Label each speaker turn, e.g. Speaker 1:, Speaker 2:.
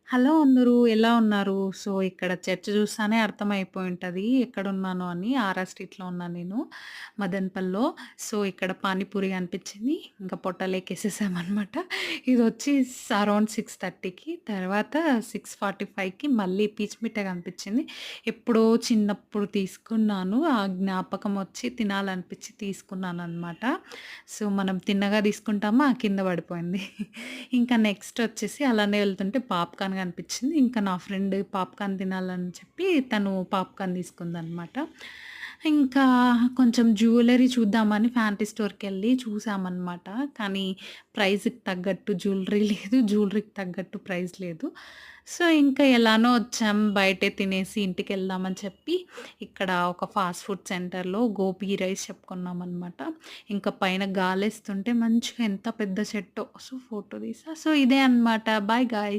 Speaker 1: Hello అందరూ ఎలా ఉన్నారు? సో, ఇక్కడ చర్చ్ చూస్తానే అర్థమైపోయి ఉంటది. ఎక్కడున్నాను అని. ఆర్ఆర్ స్ట్రీట్‌లో ఉన్నాను నేను. మదనపల్లిలో. సో, ఇక్కడ పానీపూరి కనిపించింది. ఇంకా పొట్టలేకేసేసామనమాట. ఇదొచ్చి అరౌండ్ 6:30కి తర్వాత 6:45కి మళ్ళీ పీచు మిఠాయి కనిపించింది. ఎప్పుడో చిన్నప్పుడు తీసుకున్నాను. ఆ జ్ఞాపకం వచ్చి తినాలనిపించి తీసుకున్నాననమాట. సో, మనం తిన్నగా తీసుకుంటామా కింద పడిపోయింది. ఇంకా నెక్స్ట్ వచ్చేసి అలానే వెళ్తుంటే పాప్‌కార్న్ కనిపించింది. ఇంకా నా ఫ్రెండ్ పాప్‌కార్న్ తినాలని చెప్పి తను పాప్‌కార్న్ తీసుకుందనమాట. ఇంకా కొంచెం జ్యువెల్లరీ చూద్దామని ఫ్యాన్సీ స్టోర్‌కెళ్ళి చూసామనమాట. కానీ ప్రైస్‌కి తగ్గట్టు జ్యువెల్లరీ లేదు. జ్యువెల్లరీకి తగ్గట్టు ప్రైస్ లేదు. సో, ఇంకా ఎలానో వచ్చాం. బయటే తినేసి ఇంటికెళ్దామని చెప్పి ఇక్కడ ఒక ఫాస్ట్ ఫుడ్ సెంటర్‌లో గోబీ రైస్ చెప్పుకున్నామనమాట. ఇంకా పైన గాలేస్తుంటే మంచిగా ఎంత పెద్ద చెట్టో. సో, ఫోటో తీసా. సో, ఇదే అన్నమాట. Bye guys.